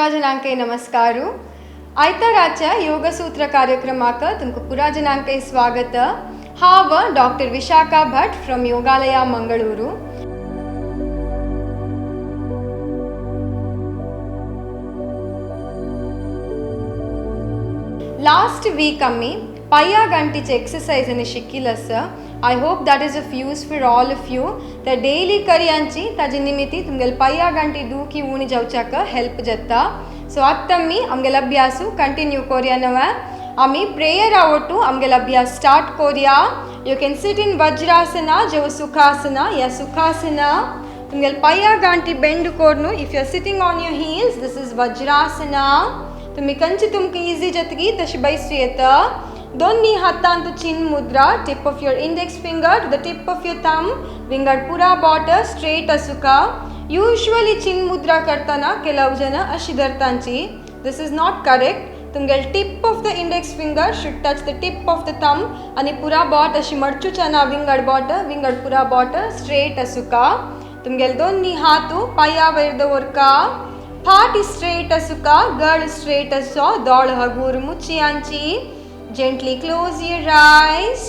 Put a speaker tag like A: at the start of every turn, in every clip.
A: पुरा जनांके नमस्कारू आयताराच्या योगसूत्र कार्यक्रमाक तुमकां पुरा जनांके स्वागत। हांव doctor Vishakha Bhat from Yogalaya Mangaluru. Last week आम्ही पाया गांठीचे एक्सरसाइज आणि शिकिल्स। I hope that is of use for all of you. त्या डेली करयांची ताजे निमित्ती तुमगेल पाया गांठी दुखी उणी जावच्याक हेल्प जाता। सो आत्ता मी आमगेल अभ्यासू कंटिन्यू कोरिया नवा। आम्ही प्रेयर आवटू आमगेल अभ्यास स्टार्ट कोरिया। You can sit in Vajrasana जो सुखासना या सुखासना। तुमगेल पाया गांठी बेंड कोरनु। If you are sitting on your heels this is Vajrasana. तुम्ही कंची तुमकां इजी जातगी तशी बैसू येता। दोन्ही हातांत chin mudra, tip of your index finger to the tip of your thumb, विंगड पुरा बॉटर स्ट्रेट असुका। यूजुअली चिन मुद्रा करताना केलव जन अशी धरतांची। This is not correct. तुमगेल tip of the index finger should touch the tip of the thumb आणि पुरा बॉट अशी मडचुचना विंगड बॉटर विंगड पुरा बॉटर स्ट्रेट असुका। तुमगेल दोन्ही हातू पाया वयर दवरका। फाटी स्ट्रेट असुका, गड स्ट्रेट असो, दोळ हगूर मुच्चियांची। Gently close your eyes.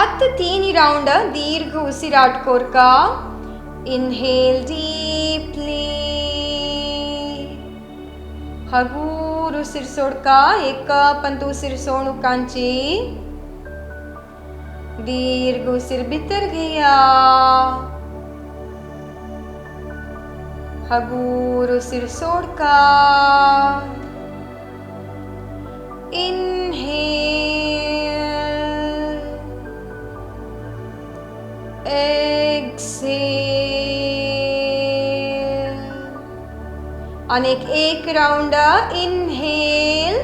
A: at 3 round दीर्घ उसिराट कोरका। Inhale deeply. हगूर उसिर सोडका। एक पंत उसिर सोडुकांची। दीर्घ उसिर भितर घेया। हगूर उसिर सोडका। Inhale, exhale. अनेक एक राउंड इनहेल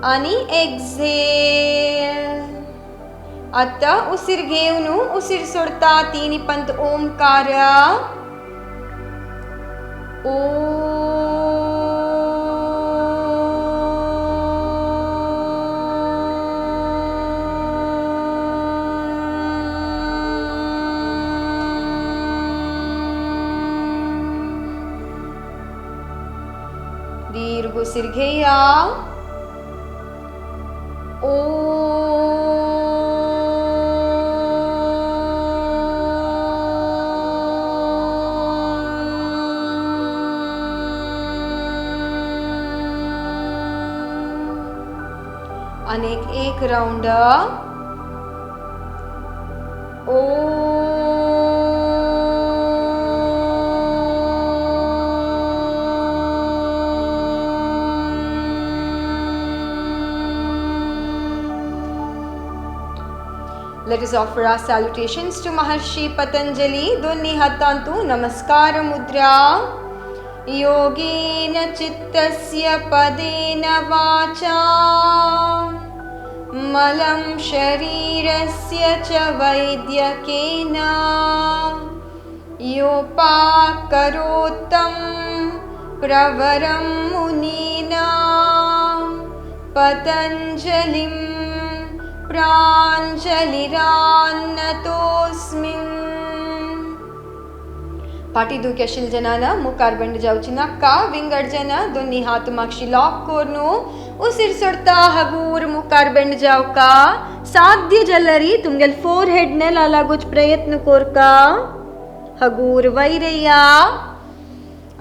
A: आणि एक्झेल। आता उसिर घेऊन उसिर सोडता तीन पंत ओमकार। ओ दीर्घ उसिर घेया। ओ अनेक एक round O Let us offer our salutations to Maharshi Patanjali. दोन्ही हातांतू नमस्कार मुद्रा। योगेन चित्तस्य पदेन वाचा मलं शरीरस्य च वैद्यकेन योपाकरोत्तं प्रवरं मुनीना पतञ्जलिं प्राञ्जलिरान्नतोऽस्मि। पाटी दुख्याशील जनाना मुखार बंड जावची नाका। विंगड जन दोन्ही हात मागशी लॉक कोरनु उसिर सोडता हगूर मुखार बंड जावका। साध्य जलरी तुमगेल फोरहेड नेला लागूच प्रयत्न कोरका। हगूर वैरया।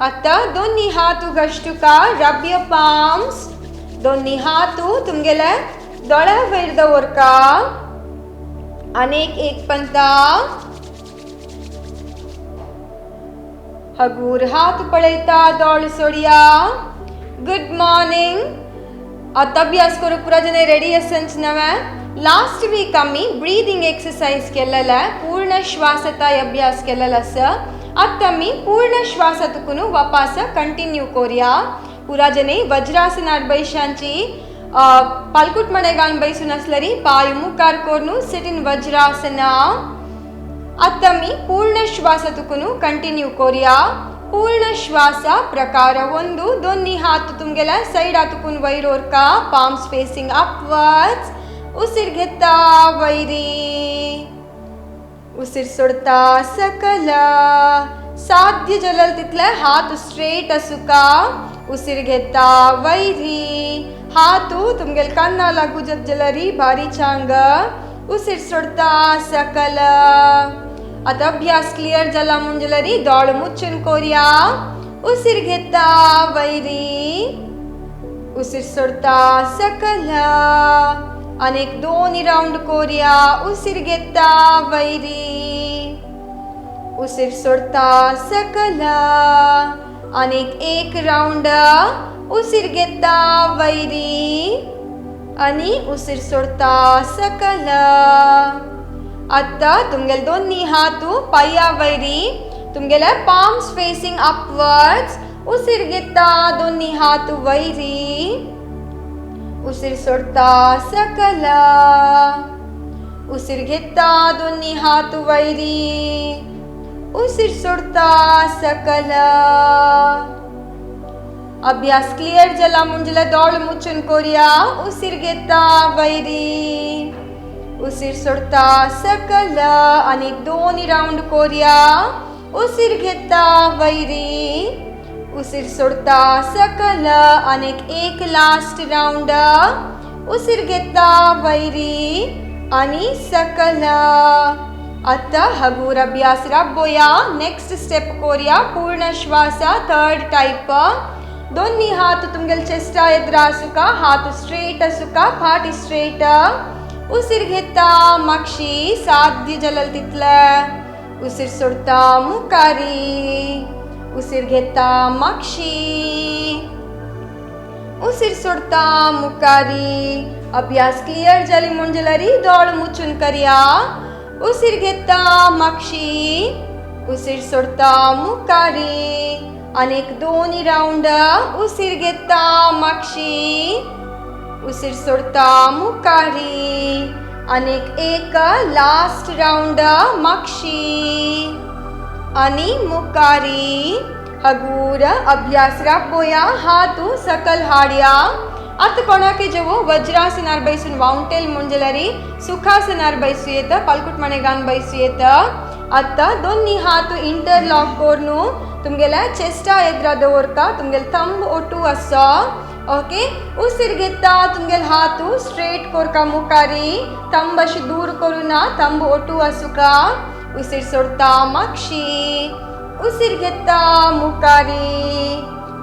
A: आता दोन्ही हातू गश्टुका। Rub your palms. दोन्ही हातू तुमगेल दोळा वयर दवरका। अनेक एक पंता। हगूर हात पळयता दोळ सोडिया। Good morning. आता अभ्यास करू पुरा जने रेडी असंच नवे। लास्ट वीक आम्ही ब्रीदिंग एक्सरसाइज केलेला पूर्ण श्वासता अभ्यास केलेला अस। आता आम्ही पूर्ण श्वासातून वापस कंटिन्यू करूया। पुरा जने वज्रासनार बैशांची पालकुट मणेगान बैसून असलरी पाय मुखार कोरनु सिट इन वज्रासना। आता मी पूर्ण श्वासातून कंटिन्यू करूया। पूर्ण श्वास प्रकार ಒಂದು दोन्ही हात तुमगेला सैडातून वयर ओरका। Palms facing upwards. उसिर घेता वैरी। उसिर सोडता सकला साध्य जलल तितले हात स्ट्रेट असुका उसिर घेता वैरी हातू तुमगेल कन्ना लागू जलरी भारी चांग उसिर सोडता सकल आता अभ्यास क्लियर जला मुंजलरी दौड़ मुच्चन कोरिया उसिर घेता वैरी उसिर सोडता सकल अनेक दोन्ही राउंड कोरिया उसिर घेता वैरी उसिर सोडता सकल अनेक एक राउंड उसिर घेता वैरी आणि उसिर सोडता सकल आता तुमगेल दोन्ही हातू पाया वैरी तुमगेल palms facing upwards उसिर घेता दोन्ही हातू वैरी उसिर सोडता सकल उसिर घेता दोन्ही हातू वैरी उसिर सोडता सकल अभ्यास क्लियर जला मुंजला दौड़ मुचन कोरिया उसिर घेता वैरी उसिर सोडता सकल अनेक दोन्ही राउंड कोरिया उसिर घेता वैरी उसिर सोडता सकल अनेक एक लास्ट राउंड उसिर घेता वैरी आणि सकल आता हगूर अभ्यास राबोया नेक्स्ट स्टेप कोरिया पूर्ण श्वास थर्ड टाइप दोन्ही हात तुमगेल चेस्ट एद्रा असुका हात स्ट्रेट असुका फाटी स्ट्रेट उसिर घेता मागशी साध्य जलल तितले उसिर सोडता मुकारी उसिर घेता मागशी उसिर सोडता मुकारी अभ्यास क्लियर जली मुंजलरी दौड़ मुचून करिया उसिर घेता मागशी उसिर सोडता मुकारी अनेक दोन्ही राउंड उसिर घेता मागशी उसिर सोडता मुकारी अनेक एक लास्ट राउंड मागशी आणि मुकारी हगूर अभ्यास राबोया हातू सकल हाडिया आता कोणाके जेवो वज्रासनार बैसून वाउंटेल मुंजलरी सुखासनार बैसू येत पलकुट मणेगान बैसू येत आता दोन्ही हातू इंटरलॉक कोरनु तुमगेला चेस्टा एद्रा दवरका तुमगेल थंब ओटू असो ओके उसिर घेता तुमगेल हातू स्ट्रेट कोरका मुकारी थंब अशी दूर करूना थंब ओटू असुका उसिर सोडता मागशी उसिर घेता मुकारी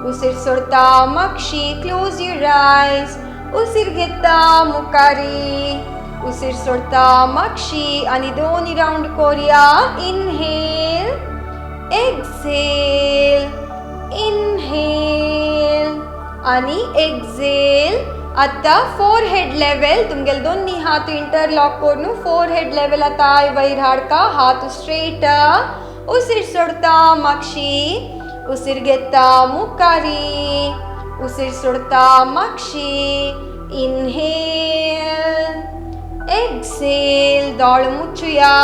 A: उसिर सोडता मागशी क्लोज युअर आईज उसिर घेता मुकारी उसिर सोडता मागशी आणि दोन्ही round Korea inhale exhale inhale आणि एक्झेल आता फोरहेड लेवल तुमगेल दोन्ही हात इंटरलॉक करून फोरहेड लेवल आता वयर हाडका हात स्ट्रेट उसिर सोडता मागशी उसिर घेता मुकारी उसिर सोडता मागशी इनहेल एक्झेल दौड़ मुचूया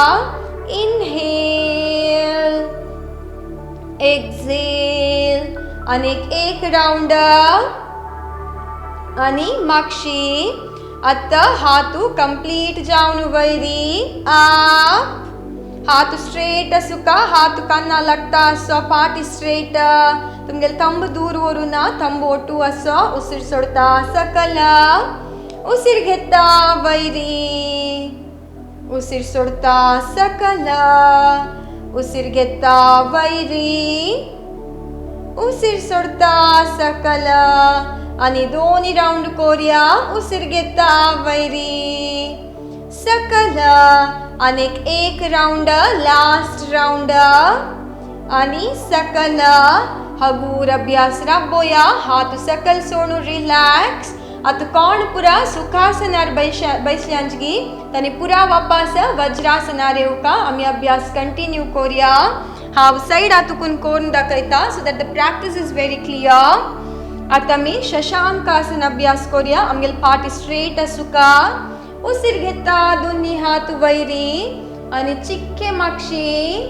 A: इनहेल एक्झेल अनेक एक राउंड आणि मागशी आता हातू कंप्लीट जावन वैरी आप हात स्ट्रेट असुका हात कन्ना लागता असो पाटी स्ट्रेट तुमगेल थंब दूर वरुना थंब ओटू असो उसिर सोडता सकल उसिर घेता वैरी उसिर सोडता सकल उसिर घेता वैरी उसिर सोडता सकल आणि दोन्ही राउंड कोरिया उसिर घेता वैरी सकल अनेक एक राउंड लास्ट राउंड आणि सकल हगूर अभ्यास राबोया हात सकल सोडून रिलॅक्स आता कोण पुरा सुखासनार बैसल्यांची तानी पुरा वापस वज्रासनार येवका आम्ही अभ्यास कंटिन्यू कोरिया हाव साइड आतुकून कोरून दाखयता so that the practice is very clear आता मी शशांकासन अभ्यास कोरिया आमगेल पाटी स्ट्रेट असुका उसिर घेता दोन्ही हात वैरी आणि चिक्के मागशी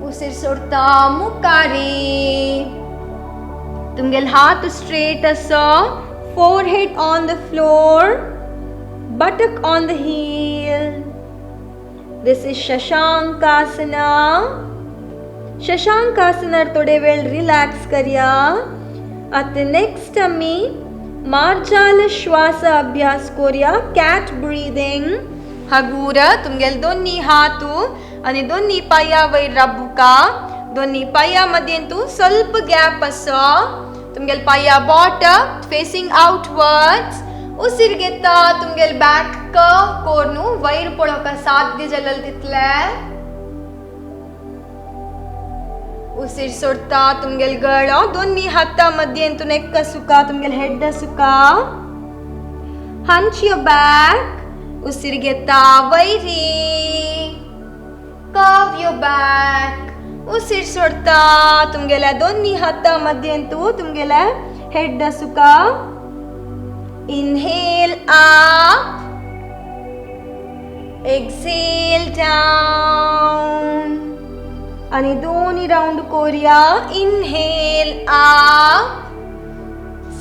A: उसिर सोडता मुकारी तुमगेल हात स्ट्रेट असो forehead on the floor buttock on the heel this is Shashankasana शशांकासनार थोडे वेळ रिलॅक्स करूया. आता नेक्स्ट आम्ही मार्जाल श्वास अभ्यास करूया. Cat breathing. हगूर तुमगेले दोन्ही हात आणि दोन्ही पाया वयर राबुका. दोन्ही पायामध्ये तू ಸ್ವಲ್ಪ गॅप असो. तुमगेले पाया बॉटम फेसिंग आउटवर्ड्स. उसिर घेता तुमगेले बॅक कर्व कोरनू वयर पळोवका साध्य जालें तितलें. उसिर सोडता तुमगेले गळो दोन्ही हातामध्ये तू नेक सुका तुमगेले हेड सुका. Hunch your back. उसिर घेता वयरी कर्व युअर बॅक. उसिर सोडता तुमगेल्या दोन्ही हातामध्ये तू तुमगेल्या हेड सुका. Inhale up. Exhale down. आणि दोन्ही राउंड करूया. Inhale up.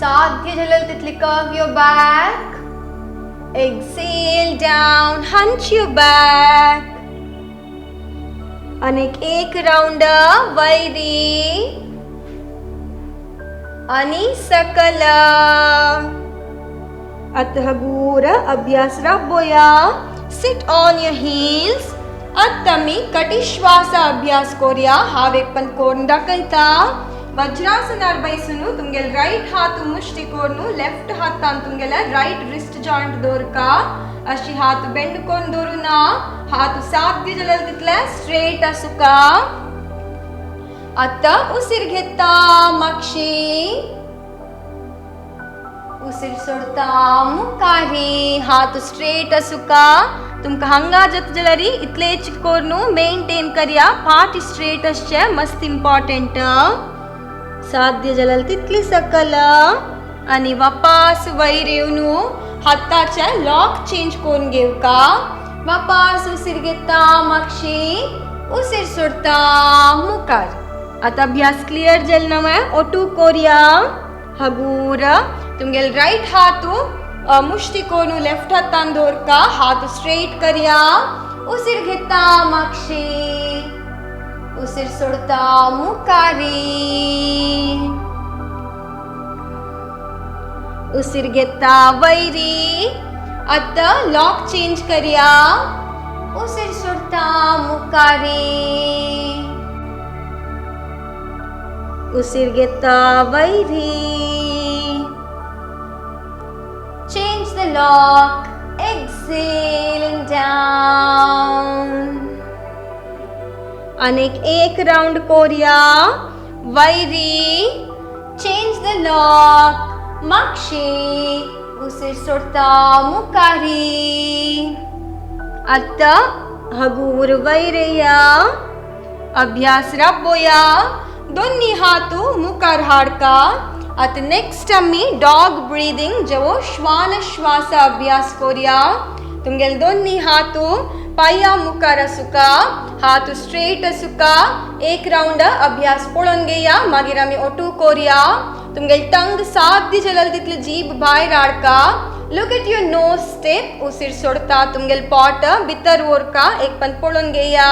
A: साध्य झालेलं तिथली curve your back. Exhale down. Hunch your back. आणि एक राउंड वैरी आणि सकल. आता हगूर अभ्यास राबोया. Sit on your heels. आता मी कटी श्वास अभ्यास करूया. हांव एक पण करून दाखयता. वज्रासनार बैसून तुमगेले राईट हात मुष्टी करून लेफ्ट हातान तुमगेले राईट रिस्ट जॉइंट दवरका. अशी हात बेंड करून दवरुना. हात साध्य जालें तितलें स्ट्रेट आसुका. आता उसिर घेता मागशी. उसिर सोडता मुखारी. हात स्ट्रेट आसुका. तुमकां हांगा जाता जाल्यार इतलेच करून मेंटेन करया. पार्ट स्ट्रेट आसचे मस्त इम्पॉर्टंट. साध्य जाल्यार तितली सकल. आणि वापस वयर येवन हाताचे लॉक चेंज करून घेवका. वापस उसिर घेता मागशी. उसिर सोडता मुखार. आता अभ्यास क्लियर जालें नवे. ओटू करूया. हगूर तुमगेले राईट हात मुष्टी करून लेफ्ट हातान दवरका. हात स्ट्रेट करया. उसिर घेता मागशी. उसिर सोडता मुखारी. उसिर घेता वैरी. आता लॉक चेंज करया. उसिर सोडता मुखारी. उसिर घेता वैरी. Change the lock. Exhaling down. अनेक एक राउंड करूया. वैरी. Change the lock. मागशी. उसिर सोडता मुखारी. आता हगूर वैरया. अभ्यास राबोया. दोन्ही हात मुखार हाडका. आता नेक्स्ट आम्ही डॉग ब्रीदिंग जेवो श्वान श्वास अभ्यास करूया. तुमगेले दोन्ही हात पाया मुखार आसुका. हात स्ट्रेट आसुका. एक राउंड अभ्यास पळोवन घेया. मागीर आम्ही ओटू करूया. तुमगेले टंग साध्य जालें तितली जीभ भायर हाडका. Look at your nose tip. उसिर सोडता तुमगेले पोट भितर व्हरका. एक पण पळोवन घेया.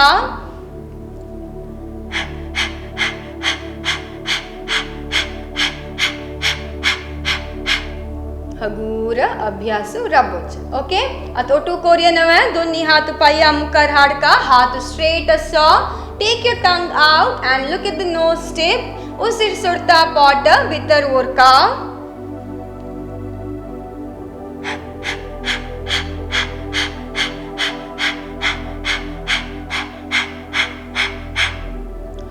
A: हगूर अभ्यास राबोच. ओके. आता ओटू करूया नवे. दोन्ही हात पाया मुखार हाडका. हात स्ट्रेट असो. Take your tongue out and look at the nose tip. उसिर सोडता पोट भितर व्हरका.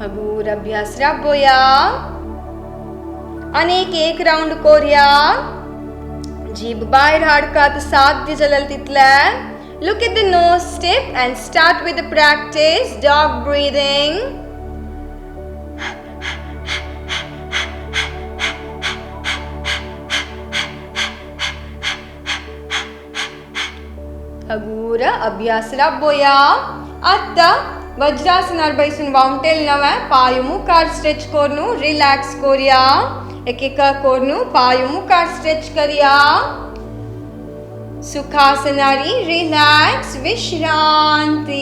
A: हगूर अभ्यास राबोया. अनेक एक राउंड करूया. जीभ भायर हाडका. साध्य जालें तितलें. Look at the nose step and start with the practice dog breathing. हगूर अभ्यास राबोया. आता वज्रासनार बैसून वाउंटेल नवे. पाय मुखार स्ट्रेच करून रिलॅक्स करूया. एक एक करून पाय मुखार स्ट्रेच करया. सुखासनारी रिलॅक्स विश्रांती.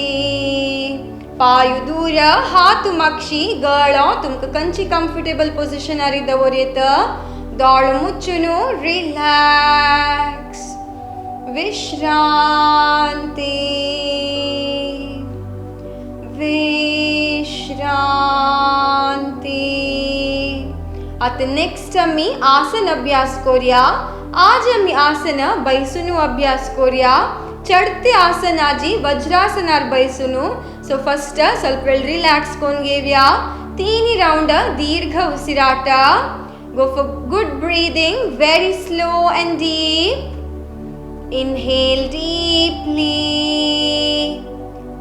A: पायु दूर हाथ मक्षी गळो तुमक कंची कंफर्टेबल पोजिशन अरी दवरेत दोळ मुच्चुनु रिलॅक्स विश्रांती विश्रांती. आता नेक्स्ट आम्ही आसन अभ्यास करूया. आज आम्ही आसन बैसुनु अभ्यास करूया. चढते आसनाजी वज्रासनार बैसुनु. सो फर्स्ट ಸ್ವಲ್ಪ रिलॅक्स करून घेऊया. 3 राउंड दीर्घ उसिराಟ. Go for good breathing, very slow and deep. Inhale deeply.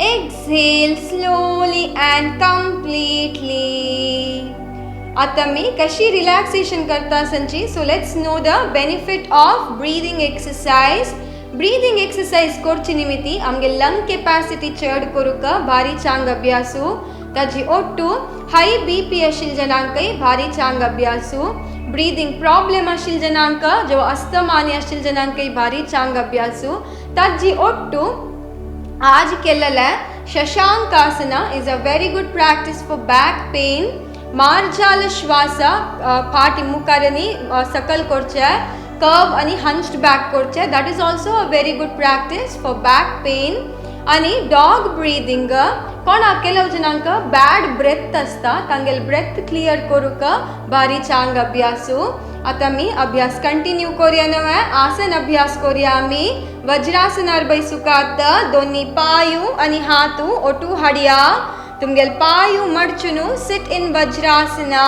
A: Exhale slowly and completely. आता मी कशी रिलॅक्सेशन करता संची. So let's know the benefit of breathing exercise. Breathing exercise करचे निमित्ती आमगे लंग ಕೆಪಾಸಿಟಿ चढ करूक भारी चांग अभ्यासू. ताजी ಒಟ್ಟು हाई बीपी आशिल जनांकय भारी चांग अभ्यासू. ब्रीदिंग प्रॉब्लेम आशिल जनांक जो अस्थमानी आशिल जनांकय भारी चांग अभ्यासू. ताजी ಒಟ್ಟು आज केलेला Shashankasana is a very good practice for back pain. मार्जाल श्वास फाटी मुखारनी सकल करचे कर्व आणि हंच्ड बॅक करचे. That is also a very good practice for back pain. आणि डॉग ब्रीदिंग कोण ಕೆಲವು ಜನಾಂಕ ಬ್ಯಾಡ್ ब्रेथ असता तांगेल ब्रेथ क्लियर करूक भारी चांग अभ्यासू. आता मी अभ्यास कंटिन्यू करूया. नव्हे आसन अभ्यास करूया. आम्ही वज्रासनार बैसुकात दोन्ही पायू आणि हातू ओटू हाडया. तुमगेल पायू मडचुनु सिट इन वज्रासना.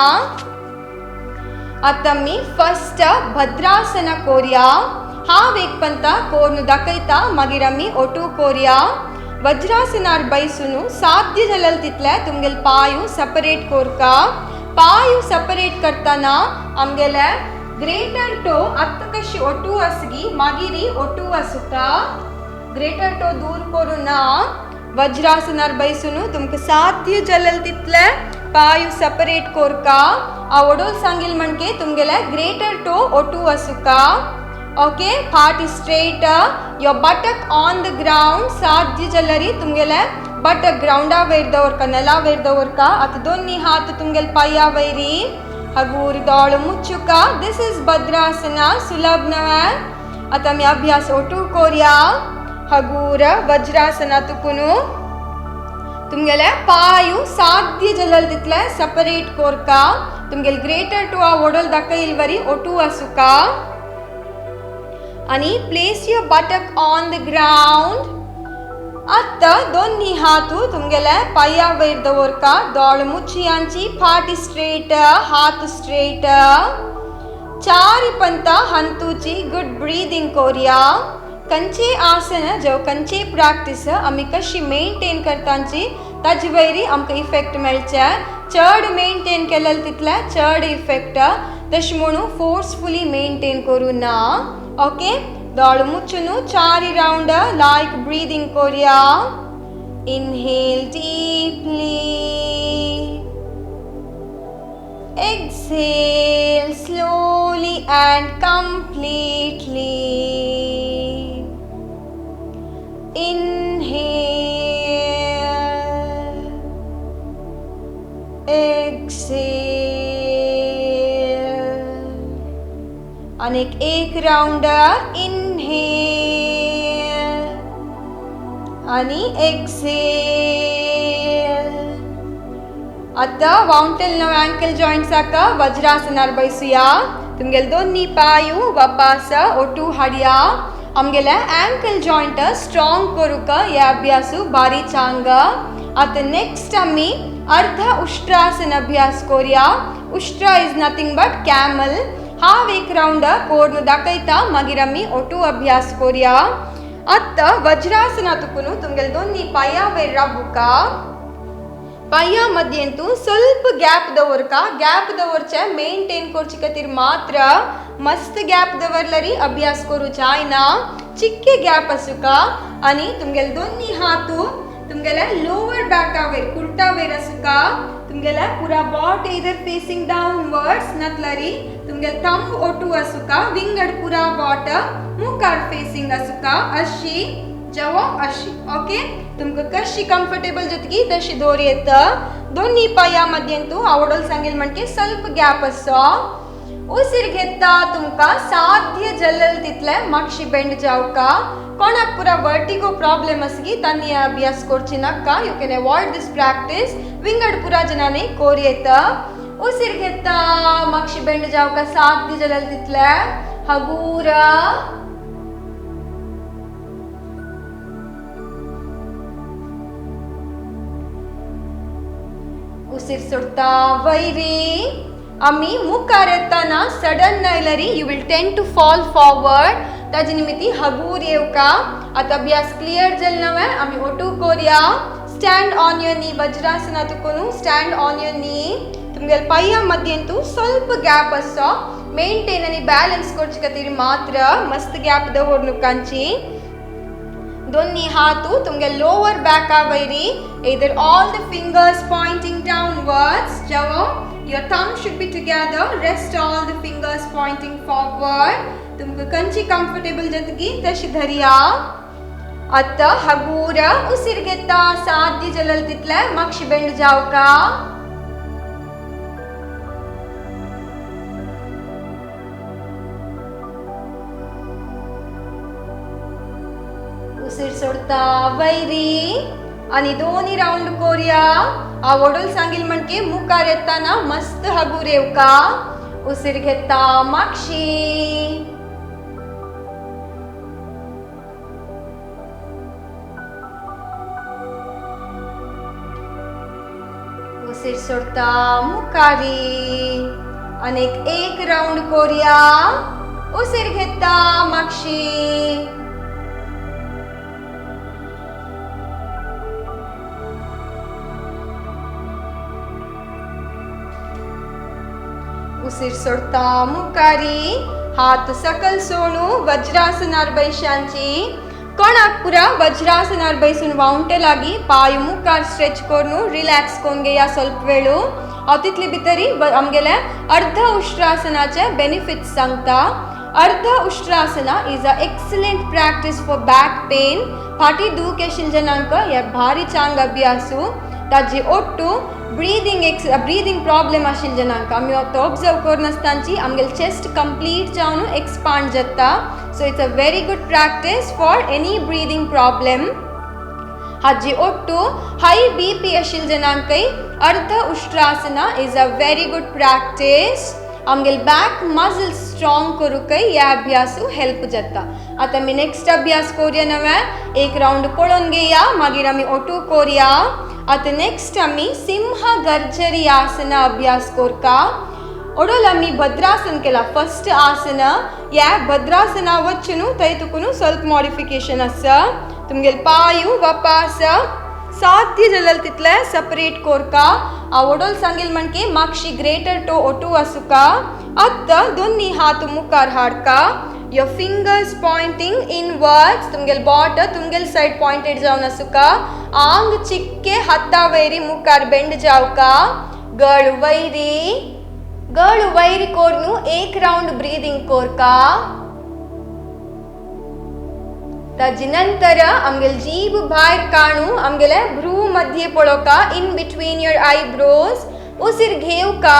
A: आता मी फर्स्ट भद्रासन करूया. हा वेग पंत कोरनु दाखयता मागीर आमी ओटू करूया. वज्रासनार बैसुनु साध्य जालेल तितले तुमगेल पायू सेपरेट कोरका. पायू सेपरेट करताना आमगेले ग्रेटर टो अत्त कशी ओटू असगी मागीरी ओटू असुका. ग्रेटर टो दूर करूना. वज्रासनार बैसुनु तुमक साध्य जालेल तितले पायू सेपरेट कोरका. आ ओडोल सांगिल म्हणके तुमगेले ग्रेटर टो ओटू असुका. Okay heart is straight. Your बटक ऑन द ग्राउंड. साध्य जलरी तुमगेले बटक ग्राउंडा वयर दवरका नेला वयर दवरका. आता दोन्ही हात तुमगेल पाया वयरी हगूर दोळ मुच्चुका. दिस इज भद्रासना. सुलभ नवे. आता मी अभ्यास ओटू करूया. हगूर वज्रासना तुकुनु तुमगेले पायू साध्य जलल तितले सेपरेट कोरका. तुमगेल ग्रेटर टू आ ओडोल दाखयिल वरी ओटू असुका. आणि प्लेस युअर बटक ऑन द ग्राउंड. आता दोन्ही हातू तुमगेले पाया वयर दवरका. दोळ मुच्चियांची फाटी स्ट्रेट हात स्ट्रेट. चारी पंत हंतूची गुड ब्रीदिंग करूया. कंचे आसन जो कंचे प्रॅक्टिस आम्ही कशी मेंटेन करतांची ताजी वयरी आमकां इफेक्ट मेळचे. चड मेंटेन केलेल तितले चड इफेक्ट. तशें म्हणून फोर्सफुली मेंटेन करूं ना. ओके दोळ मुच्चुनु 4 राउंड लायक ब्रीदिंग करूया. Inhale deeply. Exhale slowly end completely. Inhale exhale. आणि एक राउंड इनहेल आणि एक्सहेल. आता वाउंटेल नव अँकल जॉइंट साका वज्रासनार बैसूया. तुमगेल दोन्ही पायू वापस ओटू हाडया. आमगेले अँकल जॉइंट स्ट्रॉंग करूक हे अभ्यासू भारी चांग. आता नेक्स्ट आम्ही अर्ध उष्ट्रासन अभ्यास करूया. उष्ट्रा इज नथिंग बट कॅमल. हा एक राउंड कोरनु दाखयता मागीर आम्ही ओटू अभ्यास करूया. आता वज्रासना तुकुनु तुमगेल दोन्ही पाया वयर राबुका. पाया मध्येंतू ಸ್ವಲ್ಪ गॅप दवरका. गॅप दवरचे मेंटेन करचे खातीर मात्र मस्त गॅप दवरल्यारी अभ्यास करूचा आयना. चिक्के गॅप आसुका. आणि तुमगेल दोन्ही हातू तुमगेले लोअर बॅका वयर कुर्ता वयर आसुका. तुमगेले पुरा बॉट इधर फेसिंग डाउनवर्ड्स नतलरी तुमगेल थंब ओटू आसुका. विंगड पुरा बॉट मुखार फेसिंग आसुका. अशी जावो अशी ओके तुमकां कशी कम्फर्टेबल जातकी तशी दोरी येता दोन्ही पाया मध्यंतू आवडल सांगेल म्हणजे ಸ್ವಲ್ಪ गॅप आसा उसीर घेता तुमकां साध्य जल्लल तितले मागशी बेंड जावका कोणाक पुरा वर्टिगो प्रॉब्लम आसगी तांणी अभ्यास करची नाका you can avoid this practice विंगड पुरा जनांनी कोर येता उसीर घेता मागशी बेंड जावका साध्य जल्लल तितले हगूरा उसीर सोडता वैरी आम्ही मुखार येताना सडन नायलरी यू विल टेंड टू फॉल फॉरवर्ड ताजे निमित्ती हगूर येवका आता अभ्यास क्लियर जाल नवे आम्ही ओटू कोरया stand on your knee Vajrasana तुकोनु स्टैंड ऑन योर नी तुमगेल पाया मध्यंतू ಸ್ವಲ್ಪ गॅप आसा मेंटेन आणि बैलेंस करचे खातीर मात्र मस्त गॅप दवरनु कांची दोन्ही हातू तुमगे lower back very either all the fingers pointing downwards जाओ your thumb should be together rest all the fingers pointing forward तुमको कंची comfortable जतगी तशी धरिया आता हगूरा उसीर घेता साध्य जल्लल तितले मागशी बेंड जावका उसीर सोडता वैरी आणि दोन्ही राउंड कोरया आवडल सांगील म्हणजे मुखार येताना मस्त हगूर येवका उसीर घेता मागशी उसीर सोडता मुखारी आणि एक राउंड कोरया उसीर घेता मागशी उसीर सोडता मुखारी हात सकल सोडू वज्रासनार बैशांची कोणाक पुरा वज्रासनार बैसून वावंटे लागी पाय मुखार स्ट्रेच करून रिलॅक्स करून घेया ಸ್ವಲ್ಪ वेळू हांव तितली भितरी आमगेले अर्ध उष्ट्रासनाचे बेनिफिट्स सांगता Ardha Ushtrasana is a excellent practice for back pain फाटी दूख येशील जनांक हे भारी चांग अभ्यासू ताजी ओट्टू ब्रीदिंग प्रॉब्लम आशिल जनांक आमी ऑब्जर्व करून आसतांची आमगेल चेस्ट कंप्लीट जावन एक्सपांड जाता so it's a very good practice for any breathing problem हाजी ओट्टू हाई बीपी आशिल जनांकय Ardha Ushtrasana is a very good practice आमगेल बैक मसल्स स्ट्रॉंग करूकय या अभ्यासू हेल्प जाता आता आमी नेक्स्ट अभ्यास करूया नवे एक राउंड पळोवन घेया मागीर आमी ओटू करूया आता नेक्स्ट आमी सिंह गर्जरी आसना अभ्यास करका ओडोल आमी भद्रासन केला फर्स्ट आसना या भद्रासना वच्चुनु थंय तुकुनु ಸ್ವಲ್ಪ मॉडिफिकेशन आसा तुमगेल पायू वापास साध्य जल्लल तितले सेपरेट कोरका आवडोल सांगेल म्हणजे मागशी ग्रेटर टो ओटू आसुका आता दोन्ही हात मुखार हाडका your fingers pointing inwards तुमगेल बॉट तुमगेल साइड पॉइंटेड जावन आसुका आंग चिक्के हाता वैरी मुखार बेंड जावका गळ वैरी कोरनु एक राउंड ब्रीदिंग कोरका ताजे नंतर आमगेल जीभ भायर काढू आमगेले भ्रू मध्ये पळोवका इन बिटवीन योर आयब्रोज उसीर घेवका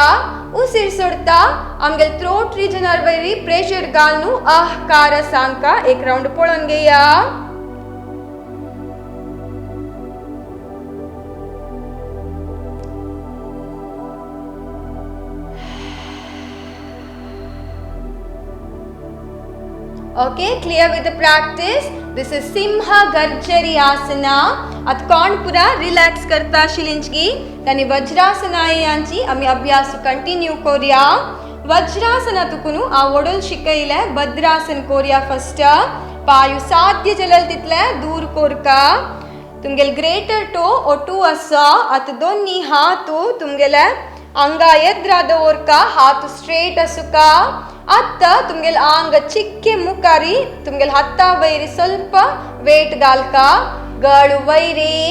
A: उसीर सोडता आमगेल थ्रोट रिजनर वैरी प्रेशर घालू अहकार सांगका एक राउंड पळोवन घेया Okay, clear with the practice. This is Simha Garjari Asana. आता कोण पुरा रिलॅक्स करता शिलिंचगी तानी वज्रासना यांची आम्ही अभ्यास कंटिन्यू करूया वज्रासना तुकुनु आवडल शिकयले भद्रासन कोरिया फर्स्ट पायू साध्य जल्लल तितले दूर कोरका तुमगेल ग्रेटर टो ओटू आसा आता दोन्ही हातू तुमगेले अंगा एद्रा दवरका हात स्ट्रेट आसुका आता तुमगेल आंग चिक्के मुखारी तुमगेल हाता वैरी ಸ್ವಲ್ಪ वेट घालका गळ वैरी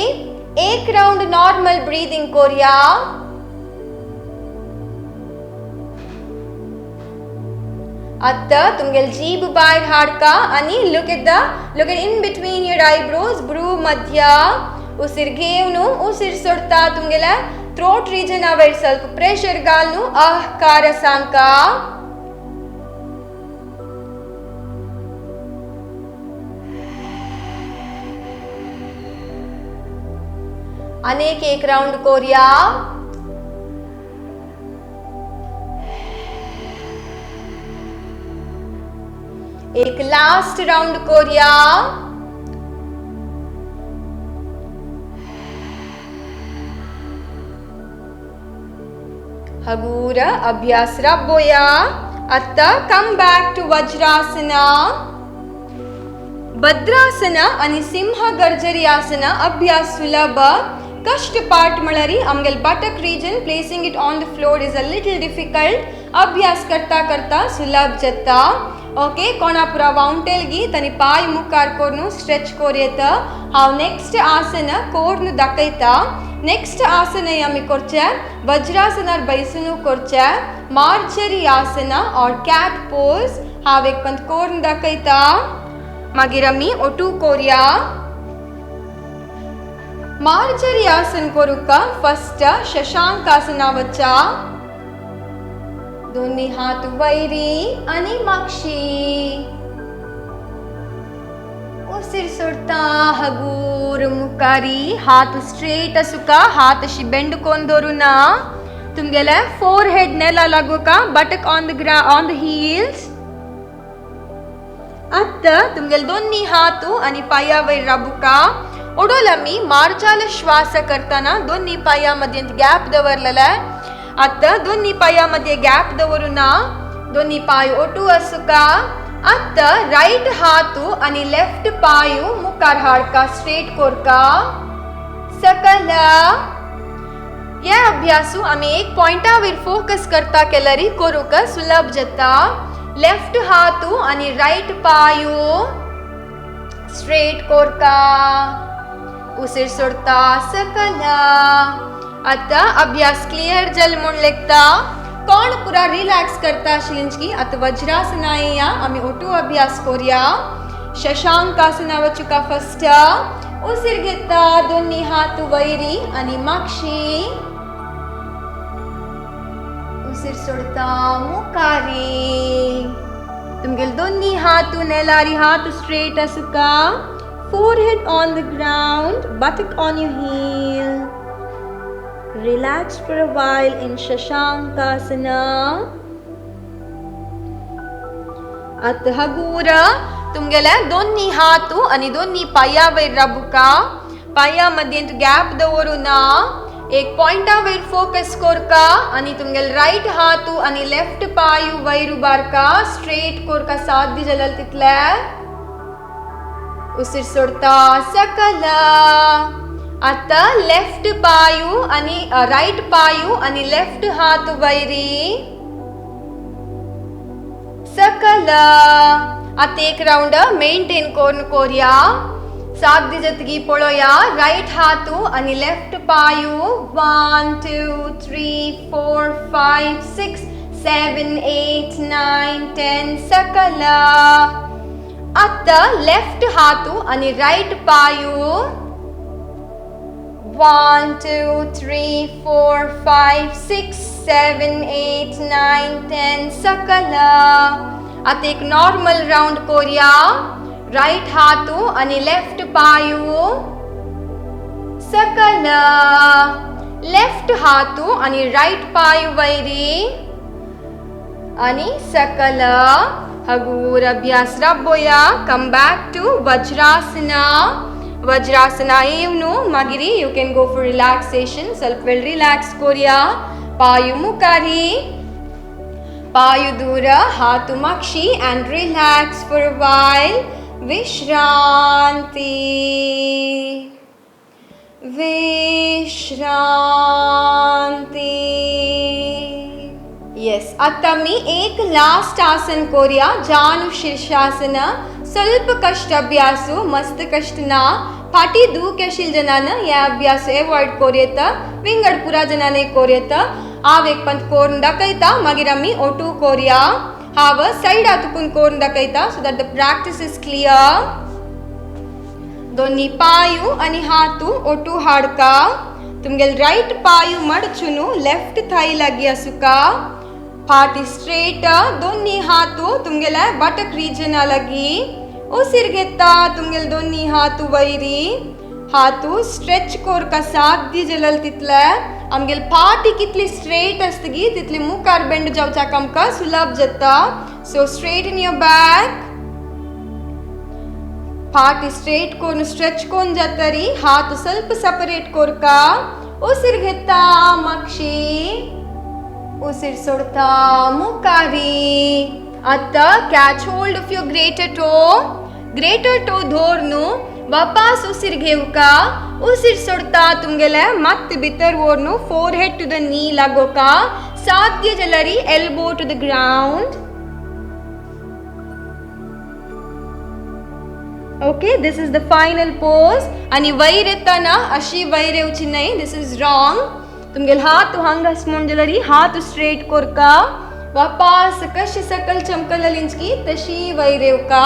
A: एक राउंड नॉर्मल ब्रीदिंग कोरिया आतां तुमगेल जीब भायर हाडका आनी look at in between your eyebrows, brew मध्य उसिर घेवन उसिर सोडता तुमगेल्या throat region वयर ಸ್ವಲ್ಪ pressure घालून कार सांका अनेक एक राउंड कोरिया एक लास्ट राउंड कोरिया हगूर अभ्यास रब्बोया अत्ता कम बैक टू वज्रासना भद्रासना आणि सिंह गर्जरी आसना अभ्यास सुलभ कष्ट पार्ट मळरी आमगेल बटक region placing it on the floor is a little difficult अभ्यास करता करता सुलभ जता ओके कोणापुरा वाउंटेलगी तनी पाय मुखार कोरनु स्ट्रेच कोरियत हाव नेक्स्ट आसन कोरनु दाखयता नेक्स्ट आसन आमी करचे वज्रासनार बैसुनु करचे मार्जरी आसन और कैट पोज हाव एक पंत कोरनु दाखयता मागीर आमी ओटू कोरिया मार्जरी आसन करूका फर्स्ट शशांकासना वच्चा दोन्ही हात वैरी आणि मागशी उसिर सोडता हगूर मुखारी हात स्ट्रेट असुका हात अशी बेंड कोन धरुना तुमगेले फोरहेड नेला लागुका बटक ऑन द हील्स आता तुमगेल दोन्ही हातू आणि पाया वयर राबुका ओडोलमी मार्जाल श्वास करताना दोन्ही पायामध्ये गॅप दवरलेला आता दोन्ही पायामध्ये गॅप दवरुना दोन्ही पाय ओटू असुका आता राइट हातू आणि लेफ्ट पायू मुखार हाडका स्ट्रेट कोरका सकला या अभ्यासू आम्ही एक पॉइंटावर फोकस करता केलरी करूका सुलभ जता लेफ्ट हातू आणि राइट पायू स्ट्रेट कोरका उसिर सोडता सकला आता अभ्यास क्लियर जल म्हूण लेखता कोण पुरा रिलॅक्स करता आशिल्ली आता वज्रासना या आमी ओटू अभ्यास करूया शशांकासना वचुका फर्स्ट उसिर घेता दोन्ही हात वैरी आणि मागशी उसिर सोडता मुखारी तुमगेल दोन्ही हातू नेलारी हात straight Asuka forehead on the ground buttock on your heel relax for a while in shashankasana at hagura तुमगेले दोन्ही हातू आणि दोन्ही पायावर राबुका पायामध्ये गॅप दवरुना एक पॉइंटावर फोकस कोरका आणि तुमगेल राइट हातू आणि लेफ्ट पायू वयर उबारका स्ट्रेट कोरका साध्य जलल तितले उसिर सोडता सकला आता लेफ्ट पायू आणि राइट पायू आणि लेफ्ट हात वैरी सकला आता एक राउंड मेंटेन कोन कोरिया साध्य जतगी पळोया राइट हातू आणि लेफ्ट पायू 1 2 3 4 5 6 7 8 9 10 सकला आता लेफ्ट हातू आणि राइट पायू 1 2 3 4 5 6 7 8 9 10 सकला आता एक नॉर्मल राउंड कोरिया राइट हातू आणि लेफ्ट पायू सकला लेफ्ट हातू आणि राइट पायू वैरी आणि सकला हगूर अभ्यास रब्बोया come back to Vajrasana Vajrasana एवनु मागिरी you can go for relaxation ಸ್ವಲ್ಪ ವೆಲ್ ರಿಲ್ಯಾಕ್ಸ್ कोरिया पायू मुखारी पायू दूर Hathu मागशी and relax for a while Vishranti Vishranti yes आता मी एक लास्ट आसन कोरिया जानु शीर्षासन ಸ್ವಲ್ಪ कष्ट अभ्यासू मस्त कष्ट ना फाटी दूख आशिल जनान या अभ्यास अवॉइड कोरयेत विंगड पुरा जनाने कोरयेत हांव एक पंत कोरून दाखयता मागीर आमी ओटू कोरया हाव साइड आतुकून कोरून दाखयता so that the practice is clear. दोन्ही पायू आणि हातू ओटू हाडका. तुमगेल राइट पायू मडचुनु लेफ्ट थाई लगी असुका. फाटी स्ट्रेट दोन्ही हातू तुमगेला बटक रीजन लगी. उसिर घेता तुमगेल दोन्ही हातू वैरी. हातू स्ट्रेच कोरका साध्य जलल तितले आमगेल पाटी कितली स्ट्रेट असतगी तितली मुखार बेंड जावचाक आमकां सुलभ जाता. So straight in your back. फाटी स्ट्रेट कोरून स्ट्रेच कोन जातरी हात ಸ್ವಲ್ಪ सेपरेट कोरका. उसिर घेता मागशी. उसिर सोडता मुखारी. आता catch hold of your greater toe धोरनु वापस उसिर घेवका. उसिर सोडता तुमगेले मत्त भितर ओरनु फोरहेड टू द नी लागोका. साध्य जलरी elbow to the ground. Okay, this is the final pose. आणि वैर येताना अशी वैर येवची नाही. दिस इज रॉंग. तुमगेल हात हंगस मुंजलरी हात स्ट्रेट कोरका. वापस कशी सकल चमकल लिंचकी तशी वैर येवका.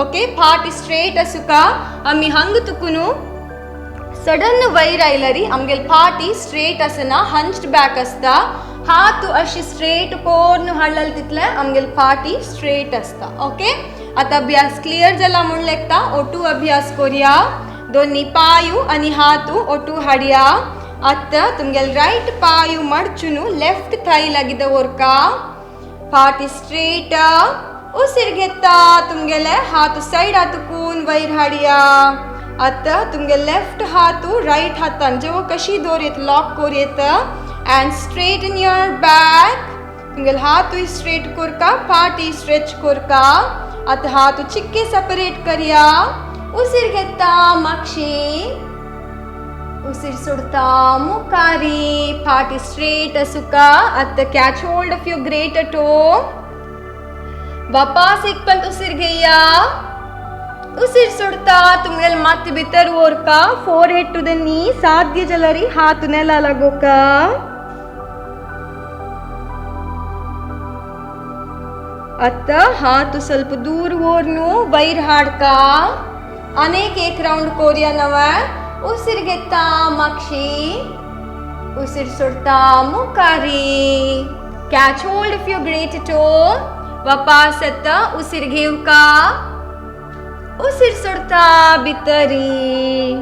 A: ओके, फाटी स्ट्रेट असुका. आम्ही हंग तुकुनु सडन वैर आयलरी आमगेल फाटी स्ट्रेट असना हंच्ड बॅक असता. हात अशी स्ट्रेट कोरून हाडल तितले आमगेल फाटी स्ट्रेट असता. ओके, आता अभ्यास क्लियर जाला म्हूण लेखता. ओटू अभ्यास करूया. दोन्ही पायू आणि हातू ओटू हाडया. आता तुमगेल राइट पायू मडचुनु लेफ्ट थाई लागी दवरका. फाटी स्ट्रेट. उसिर घेता तुमगेले हातू साइड हातूकून वैर हाडया. आता तुमगेल लेफ्ट हातू राइट हातान जेव्हा कशी दोरयत लॉक करूयत and straighten your back. तुमगेल हातू स्ट्रेट कोरका. फाटी स्ट्रेच कोरका. आता हात चिक्के सेपरेट करूया. उसिर घेता मागशी. उसिर सोडता मुखारी. फाटी स्ट्रेट असुका. आता catch hold of your greater toe. वापस एक पल उसिर घेया. उसिर सोडता तुमगेल मत्त भितर ओरका. फोरहेड टू द नी साध्य जलरी हात नेला लागोका. आता हात ಸ್ವಲ್ಪ दूर ओरनु वैर हाडका. अनेक एक राउंड कोरिया नवा. उसिर घेता मागशी. उसिर सोडता मुखारी. Catch hold of your greater toe. वापस आता उसिर घेवका. उसिर सोडता भितरी.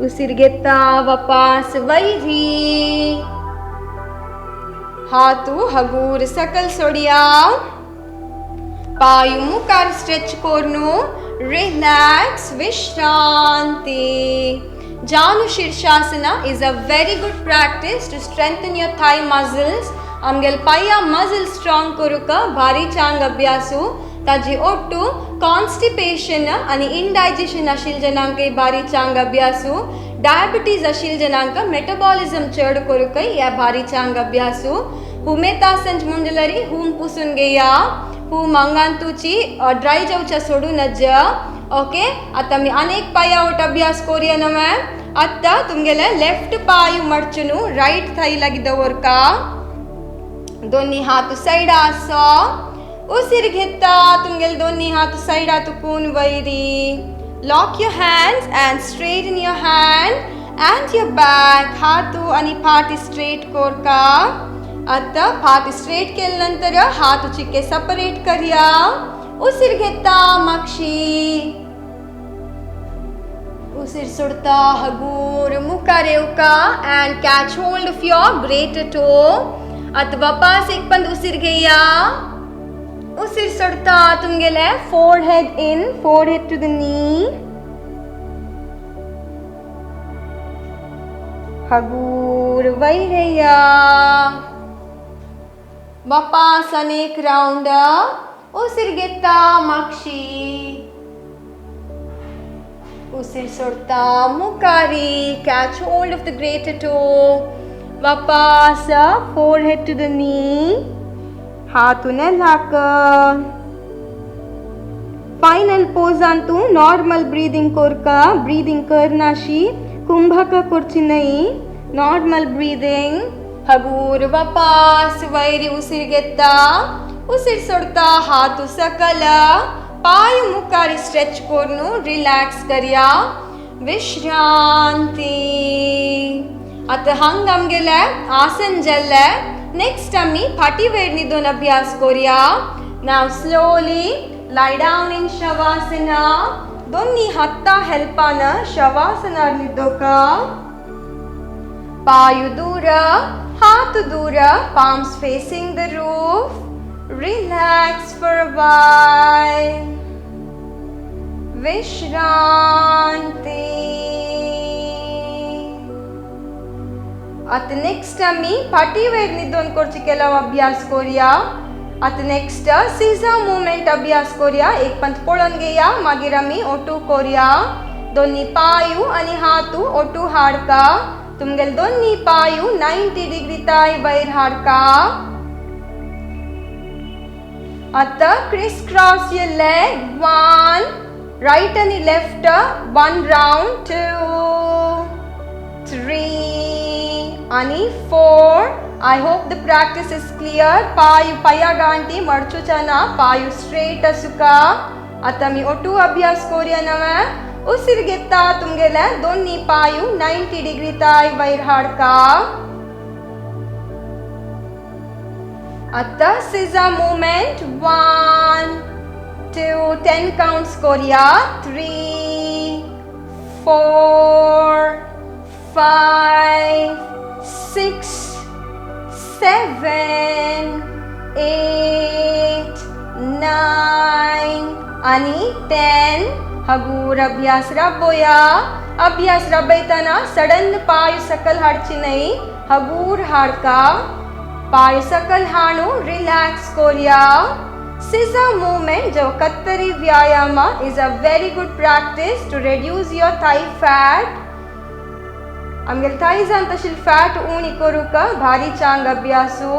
A: उसिर घेता वापस वैरी. हातू हगूर सकल सोडिया. पायू मुखार स्ट्रेच कोरनु. रिलॅक्स विश्रांती. जानु shirshasana is a very good practice to strengthen your thigh muscles. आमगेल पाया मसल स्ट्रॉंग करूका भारी चांग अभ्यासू. ताजी ओट्टू कॉन्स्टिपेशन आणि इनडायजेशन आशिल जनांक भारी चांग अभ्यासू. डायबिटीज आशिल जनांक मेटाबॉलिझम चढ करूक या भारी चांग अभ्यासू. हुमेतासंज मुंजलरी हुम पुसून घेया. हुम अंगांतूची ड्राय जावच्या सोडून नज. ओके, आता मी अनेक पाया ओट अभ्यास करूया नव्हे. आता तुमगेले लेफ्ट पायू मडचुनु राइट थाई लागी दवरका. दोन्ही हात साइड आसा. उसिर घेता तुमगेल दोन्ही हात साइड आतुकून वैरी. Lock your hands and straighten your hand and your back. हातू आणि फाटी स्ट्रेट कोरका. आता फाटी स्ट्रेट केल्यानंतर हात चिक्के सेपरेट करूया. उसिर घेता मागशी. उसिर सोडता हगूर मुखार येवका and catch hold of your greater toe. आता वापस एक पंद उसिर घेया. उसिर सोडता तुमगेले forehead in. Forehead to the knee. हगूर वैरया. वापस अनेक राउंड. उसिर घेता मागशी. उसिर सोडता मुखारी. Catch hold of the greater toe. वापस फोरहेड टू द नी. हातूने लाक. फायनल पोजांतू नॉर्मल ब्रीदिंग कोरका. ब्रीदिंग करनाशी कुंभक करची नाही. Normal breathing. हगूर वापस वैरी उसिरिಗೆತ್ತಾ उसिर सोडता हाथ सकल पाय मुखारी स्ट्रेच कोरनु रिलॅक्स करया विश्रांती आता हंग आमगेले आसन जाल्ले नेक्स्ट आमी फाटी वयर न्हिदून अभ्यास करूया नाव slowly lie down in shavasana दोन्ही हातां हेल्पान शवासनार न्हिदोका पायु दूर हाथ दूर palms facing the roof relax for a while विश्रांती आता नेक्स्ट आमी फाटी वयर न्हिदून करची केला अभ्यास करूया आता नेक्स्ट सीझा मुवमेंट अभ्यास करूया एक पंत पळोवन घेया मागीर आमी ओटू करूया दोन्ही पायू आनी हातू ओटू हाडका तुमगेल दोन्ही पायू 90 डिग्री ताय वयर हाडका आता criss cross your leg 1 right आनी लेफ्ट 1 राउंड 2 3 आनी 4 I hope the practice is clear पायू पाया गांटी मडचुचना पायू स्ट्रेट असुका आता मी ओटू अभ्यास करूया नवे उसिरिಗೆತ್ತಾ तुमगेले दोन्ही पायू 90 डिग्री ताय वयर हाडका आता सीझा मूवमेंट 1 2 10 काउंट्स करूया 3 4 5 6 7 8 9 आणि 10 हगूर अभ्यास राबोया अभ्यास राबयताना सडन पाय सकल हाडची नाही हगूर हाडका पाय सकल हाडू रिलॅक्स करूया सीझा मूवमेंट जो कत्तरी व्यायाम is a very good practice to reduce your thigh fat आमगेल थाईजान तशील फॅट उणी करूका भारी चांग अभ्यासू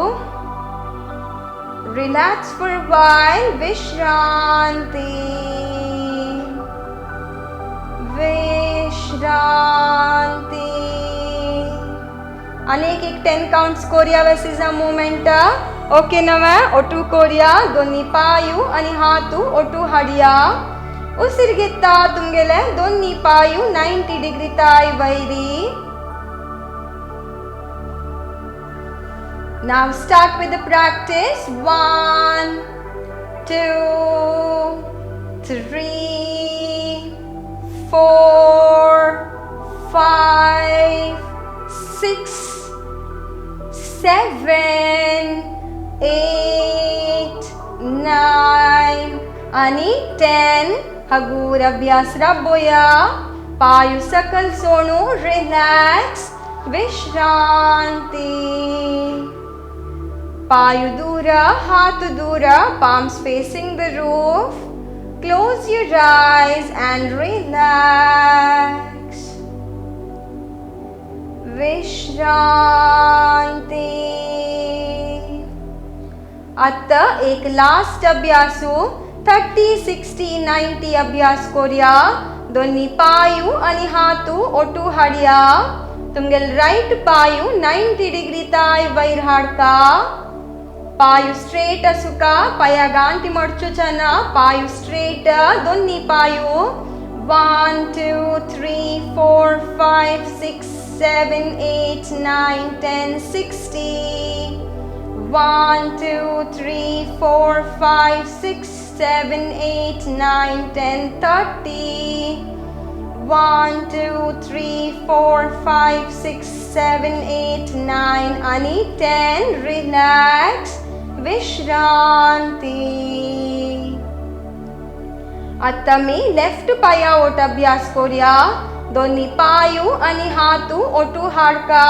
A: रिलॅक्स फॉर अ व्हाइल विश्रांती विश्रांती अनेक एक 10 काउंट्स करूया सीझा मूवमेंट ओके नवे ओटू करूया दोन्ही पायू आणि हातू ओटू हाडया उसिरिಗೆತ್ತಾ तुमगेले दोन्ही पायू 90 डिग्री ताय वैरी Now start with the practice 1 2 3 4 5 6 7 8 9 आणि 10 हगूर अभ्यास राबोया पायू सकल सोनू रिलॅक्स विश्रांती पायू दूर हाथ दूर palms facing the roof close your eyes and relax विश्रांती आता एक लास्ट अभ्यासू 30 60 90 अभ्यास करूया दोन्ही पायू आणि हातू ओटू हाडया तुमगेल राइट पायू 90 डिग्री ताय वयर हाडका पायू स्ट्रेट असुका पाया गांटी मडचुचना पायू स्ट्रेट दोन्ही पायू 1 2 3 4 5 6 7 8 9 10 60 1 2 3 4 5 6 7 8 9 10 30 1 2 3 4 5 6 7 8 9 आणि 10 रिलॅक्स विश्रांती आता मी लेफ्ट पाया ओट अभ्यास करूया दोन्ही पायू आणि हातू ओटू हाडका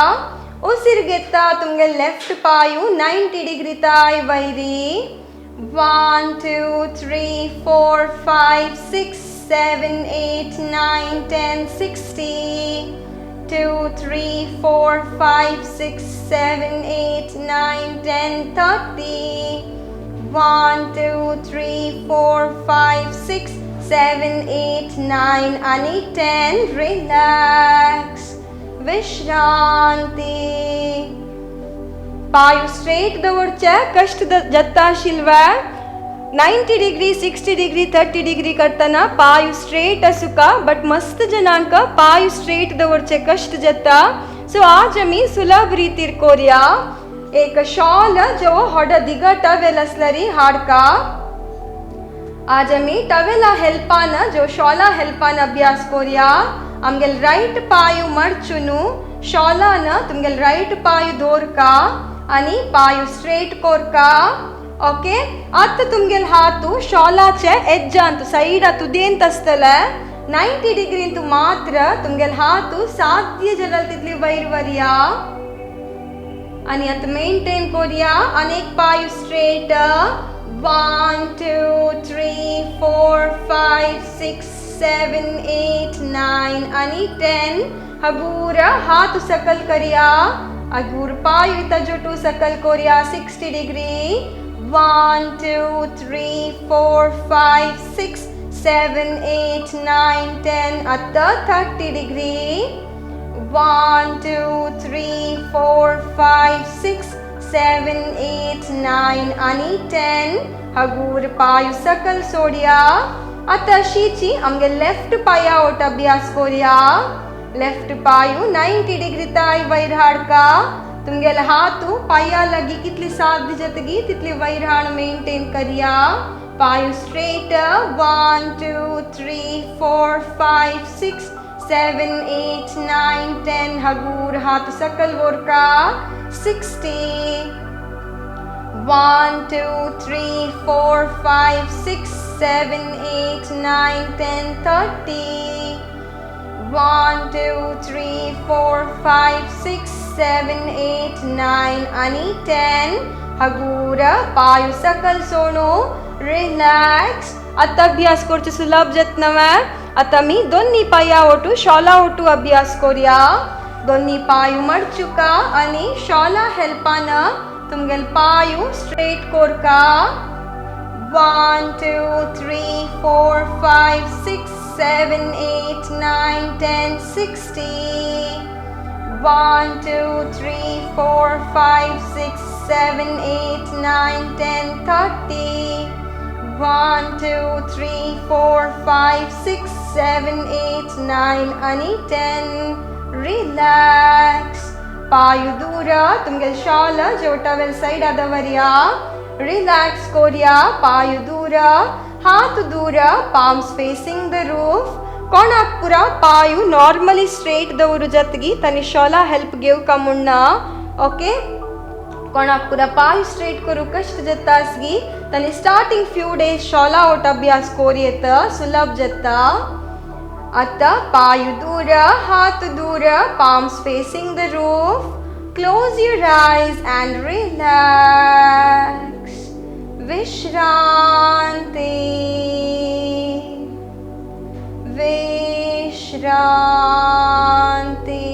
A: उसिरिಗೆತ್ತಾ तुमगे लेफ्ट पायू 90 डिग्री ताय वैरी 1 2 3 4 5 6 7 8 9 10 60 2 3 4 5 6 7 8 9 10 30 1 2 3 4 5 6 7 8 9 आणि 10 रिलॅक्स विश्रांती पाय स्ट्रेट दवरचे कष्ट जाता आशिल्ले 90 डिग्री 60 डिग्री 30 डिग्री करतना पाय स्ट्रेट आसुका बट मस्त जनांक पाय स्ट्रेट दवरचे कष्ट जाता सो आज आमी सुलभ रितीर कोरया एक शॉल जो होड दिगा टवेल आसलरी हाडका आज आमी टवेला हेल्पान जो शॉला हेल्पान अभ्यास कोरया आमगेल राइट पाय मडचुनु शॉलान तुमगेल राइट पाय दवरका आनी पाय स्ट्रेट कोरका ओके आतां तुमगेल हातू शॉलाचे एज्जांत साइडा तुदेंत आसतले 90 डिग्रींतू मात्र तुमगेल हातू साध्य जाल्यार तितली वयर व्हरया आनी आतां मेंटेन कोरया आनीक पाय स्ट्रेट 1 2 3 4 5 6 7 8 9 आनी 10 हगूर हाथ सकल करिया अगूर पाय तजुटू सकल कोरिया 60 डिग्री 1 2 3 4 5 6 7 8 9 10 अत्ता 30 डिग्री 1 2 3 4 5 6 7 8 9 आणि 10 हगूर पाय सकल सोडिया आता शीची आमगे लेफ्ट पाया ओट अभ्यास कोरिया लेफ्ट पायू 90 डिग्री ताई वयर हाडका तुमगेल हातू पाया लगी कितली साथ जतगी तितली वयर हाड मेंटेन करिया पायू स्ट्रेट 1 2 3 4 5 6 7 8 9 10 हगूर हाथ सकल वोरका 60 1 2 3 4 5 6 7 8 9 10 30 1 2 3 4 5 6 7 8 9 आणि 10 हगूर पायू सकल सोडू रिलॅक्स आता अभ्यास करचे सुलभ जतनवे आता मी दोन्ही पाया ओटू शॉला ओटू अभ्यास करूया दोन्ही पायू मडचुका आणि शॉला हेल्पान तुमगेल पायू स्ट्रेट कोरका 1 2 3 4 5 6 7 8 9 10 60 1 2 3 4 5 6 7 8 9 10 30 1 2 3 4 5 6 7 8 9 आणि 10 रिलॅक्स पायू दूर तुमगेल शॉल जो twelve side Deoria relax Korea पायू दूर हाथ दूर पाम्स फेसिंग द रूफ कोणाक पुरा पायू नॉर्मली स्ट्रेट दवरू जतगी तनी शॉला हेल्प घेव का मुन्ना ओके कोणाक पुरा पायू स्ट्रेट करू कष्ट जत्ता आसगी तनी स्टार्टिंग फ्यू डेज शॉला ओट अभ्यास कोरियत सुलभ जत्ता आता पायू दूर हाथ दूर palms facing the roof close your eyes and relax विश्रांति विश्रांति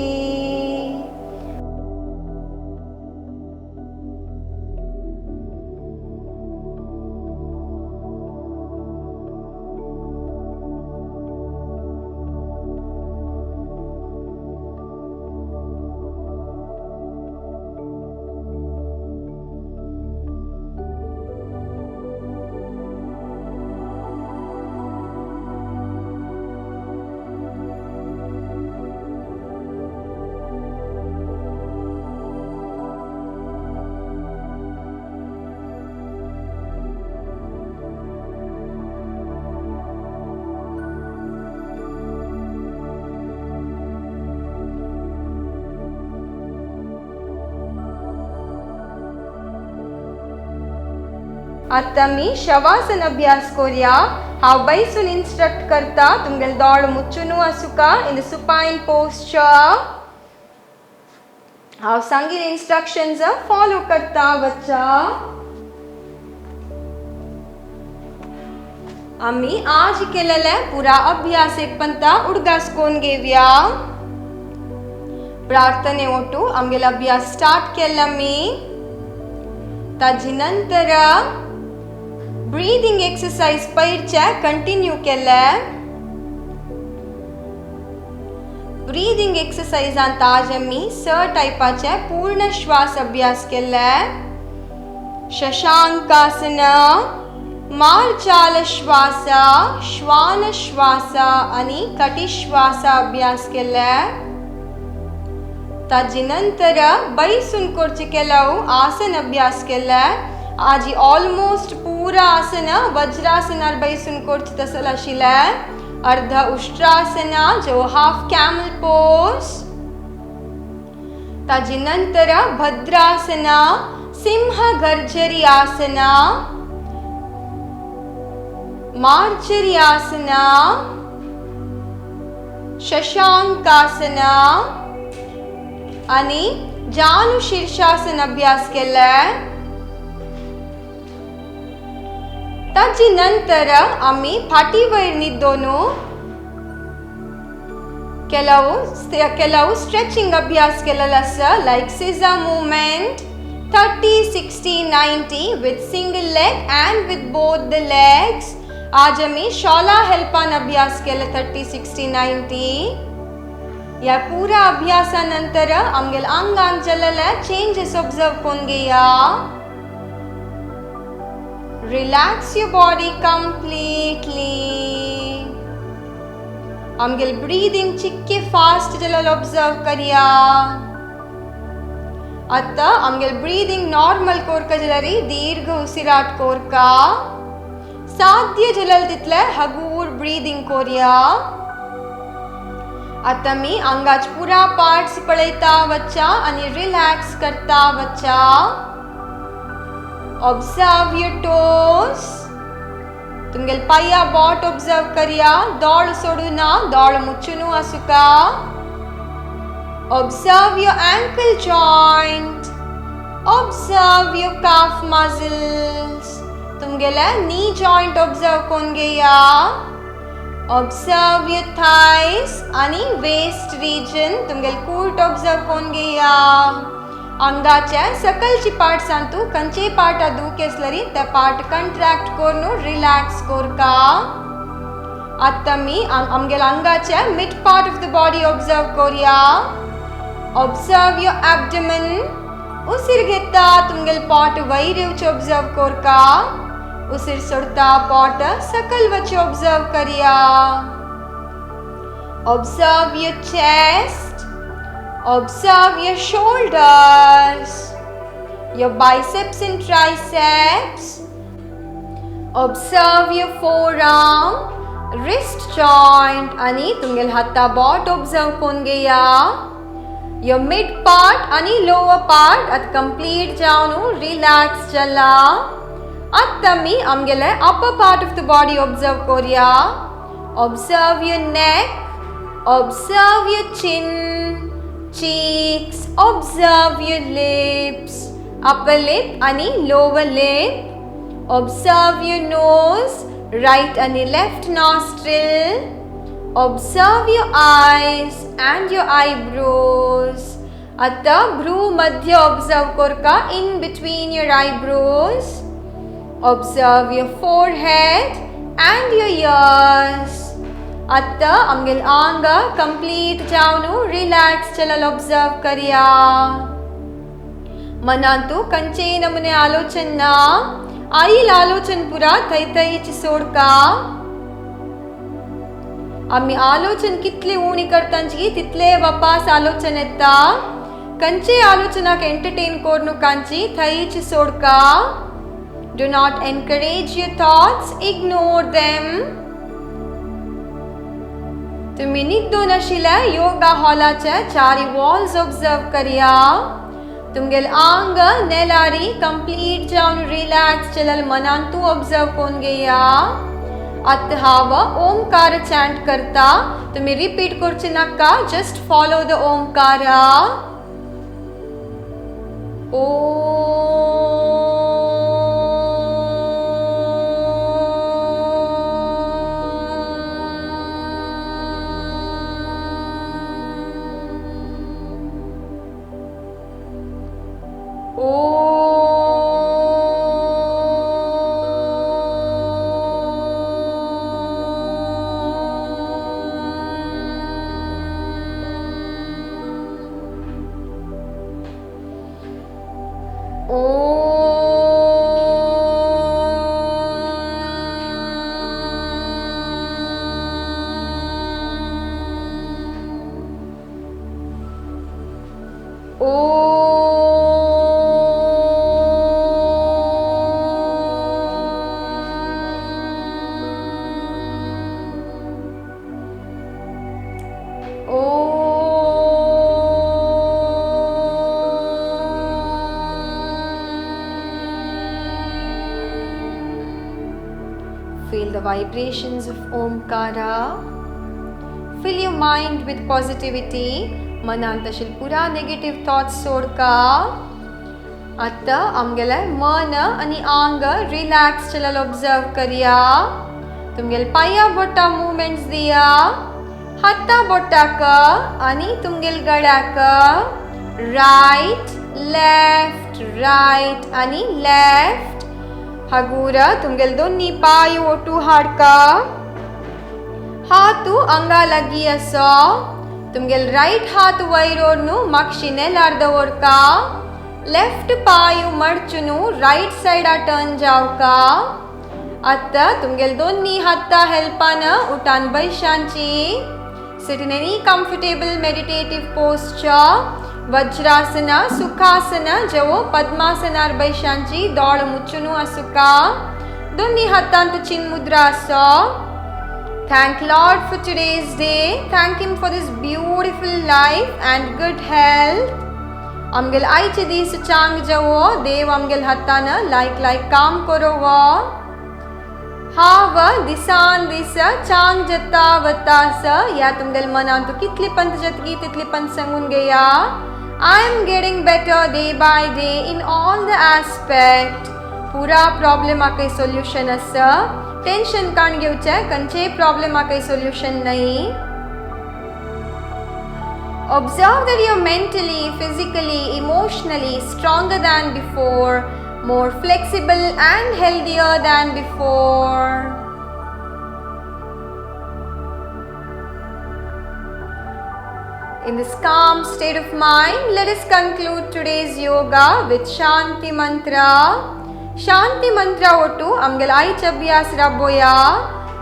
A: आता मी शवासन अभ्यास करूया हांव बैसून इंस्ट्रक्ट करता तुमगेल दोळ मुच्चुनू आसुका इन द सुपाइन पोस्चर हांव सांगिल इंस्ट्रक्शन्स फॉलो करता बच्चा आम्ही आज केलेले पुरा अभ्यास एक पंता उडगासकोन घेवया प्रार्थने ओटू आमगेलो अभ्यास स्टार्ट केला मी ताजी नंतर ब्रीदिंग एक्सरसाइज पयरचे कंटिन्यू केले ब्रीदिंग एक्सरसाइजांत आज आमी स टायपाचे पूर्ण श्वास अभ्यास केले. शशांकासन, मार्जाल श्वास, श्वान श्वास आणि कटिश्वास अभ्यास केले. ताजे नंतर बैसून करचे केलाव आसन अभ्यास केले. आज ऑलमोस्ट पूरा आसन वज्रासनार बैसून करचे तसल आशिले. अर्ध उष्ट्रासन जो हाफ कॅमल पोज. ताजे नंतर भद्रासन, सिंह गर्जरी आसन, मार्जरी आसन, शशांकासन आणि जानु शीर्षासन अभ्यास केले. ताजे नंतर आम्ही फाटी वयर न्हिदोनू केलाव स्ट्रेचिंग अभ्यास केलेला आसा. Like सीजा movement 30, 60, 90 with single leg and with both the legs. आज आम्ही शॉला हेल्पान अभ्यास केला 30, 60, 90. या पूरा अभ्यासानंतर आमगेल आंगांक जाल्ले चेंजेस ऑब्जर्व कोन घेया. Relax your body completely. आमगेल ब्रीदिंग चिक्के फास्ट जल्ल ऑब्जर्व करिया. आता आमगेल ब्रीदिंग नॉर्मल कोरका जल्लरी दीर्घ उसिराट कोरका. साध्य जल्ल तितले हगूर ब्रीदिंग कोरिया. आता मी अंगाच पुरा पार्ट्स पळयता वच्चा आणि रिलॅक्स करता वच्चा. Observe your toes. तुमगेल पाया बॉट ऑब्जर्व करिया. दौड़ सोडूना, दौड़ मुच्चुनु असुका. Observe your ankle joint. Observe your calf muscles. तुमगेले knee joint ऑब्जर्व कोन घेया. Observe your thighs आणि waist region. तुमगेल कूट ऑब्जर्व कोन घेया. अंगाचे सकलची पार्ट सांतू कंचे पार्ट दुखेसलरी ते पार्ट कंट्रॅक्ट कोरनु रिलॅक्स कोरका. आता मी आमगेल अंगाचे mid part of the body observe कोरिया. Observe your abdomen. उसिर घेता तुमगेल पॉट वयर येवचे ऑब्जर्व कोरका. उसिर सोडता पॉट सकल वचे ऑब्जर्व करिया. Observe your chest. Observe your shoulders, your biceps and triceps. Observe your forearm, wrist joint आणि तुमगेल हाता बॉट ऑब्जर्व कोन घेया. Your mid part आणि lower part at complete जावनु रिलॅक्स चला. आता मी आमगेले upper part of the body observe Korea. Observe your neck. Observe your chin, cheeks. Observe your lips, upper lip आणि lower lip. Observe your nose, right and left nostril. Observe your eyes and your eyebrows. आता भ्रू मध्य observe Korka in between your eyebrows. Observe your forehead and your ears. आता आमगेल आंग complete जावनु relax चलल observe करिया. मनांतू कंचे नमुने आलोचन ना आईल आलोचन पुरा थै थैची सोडका. आम्ही आलोचन कितले उणी करतांची तितले वापस आलोचन येता. कंचे आलोचनाक एंटरटेन कोरनु कांची थैची सोडका. Do not encourage your thoughts, ignore them. तुम्ही न्हिदोन आशिल्ल्या योगा हॉलाचे चारी वॉल्स ऑब्जर्व करिया. तुमगेल आंग नेलारी कंप्लीट जावन रिलॅक्स चलल मनांतू ऑब्जर्व कोन घेया. आता हाव ओमकार चॅन्ट करता. तुम्ही रिपीट करचे नाका, just follow the Omkara. Feel the vibrations of Omkara. Fill your mind with positivity. मनांतशील पुरा नेगेटिव्ह थॉट्स सोडका. आता आमगेले मन आणि आंग रिलॅक्स चलल ऑब्जर्व करिया. तुमगेल पाया बोटा मूवमेंट्स दिया. हाता बोटाक आणि तुमगेल गड्याक राइट लेफ्ट राइट आणि लेफ्ट. हागूर तुमगेल दोन्ही पाय ओटू हाडका. हातू अंगा लगी असो. तुमगेल राइट हात वैरोनु मक्षिने लार्दवरका. लेफ्ट पायु मडचुनु राइट साइड टर्न जावका. आता तुमगेल दोन्ही हाता हेल्पान उठान बैशांची. Sit in any comfortable meditative posture. वज्रासना Sukhasana जवो पद्मासनार बैशांची दोळ मुच्चुनु Asuka. दोन्ही हातांत चिन मुद्रा असो. Thank Lord for today's day. Thank Him for this beautiful life and good health. आमगेल आयचे दीस चांग जावो. देव आमगेल हातान लायक काम करोवो. हाव दिसान दिस चांग जता वतास. या तुमगेल मनान तो कितली पंत जतगी तितली पंत सांगून घेया. I am getting better day by day in all the aspect. पूरा प्रॉब्लेम आके सोल्यूशन असा. टेंशन कान घेवचे खंयचेय प्रॉब्लेम आके सोल्यूशन नाही. Observe that you are mentally, physically, emotionally stronger than before, more flexible and healthier than before. In this calm state of mind, let us conclude today's yoga with Shanti Mantra. Shanti Mantra ओटू आमगेल आयचे अभ्यास राबोया.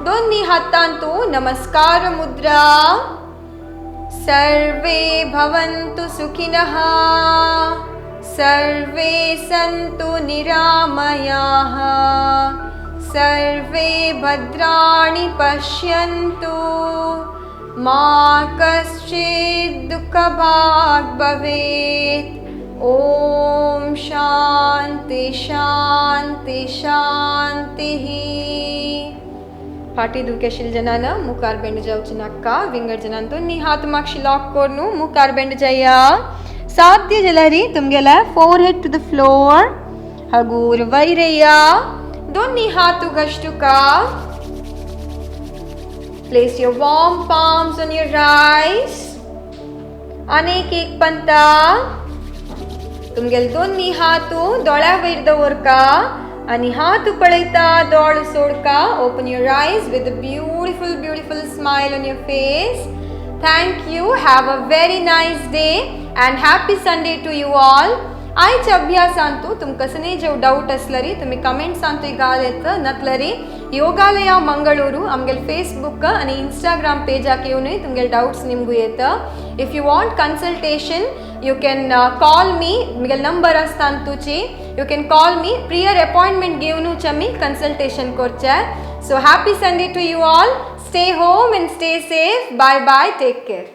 A: दोन्ही हातांतू नमस्कार मुद्रा. सर्वे भवन्तु सुखिनः. सर्वे सन्तु निरामयाः. सर्वे भद्राणि पश्यन्तु. मा कश्चित् दुःखभाग् भवेत्. ओम शांति शांति शांति. फाटी दुखेशील जनान मुखार बेंड जावची नाका. विंगड जनान दोन्ही हात मागशी लॉक करून मुखार बेंड जाया. साध्य जलरी तुमगेला फोरहेड टू द फ्लोर. हगूर वैरया. दोन्ही हात घष्टुका. Place your warm palms on your eyes. अनेक एक पंता. तुमगेल दोन्ही हातू दोळ्या वयर दवरका आणि हात पळयता दोळ सोडका. Open your eyes with a beautiful beautiful smile on your face. Thank you. Have a very nice day and happy Sunday to you all. आयच्या अभ्यासांतू तुमकां कसले जेव डाऊट असलरी तुम्ही कमेंट्सांतूय घालत नतलरी. योगालय मंगळूरू आमगेल फेसबुक आणि इंस्टाग्राम पेजाक येऊनय तुमगेल डाउट्स निमगू येता. If you want consultation you can call me. miguel number astan tuchi. You can call me. Prior appointment givenu chami consultation korcha. So happy Sunday to you all. Stay home and stay safe. Bye bye. Take care.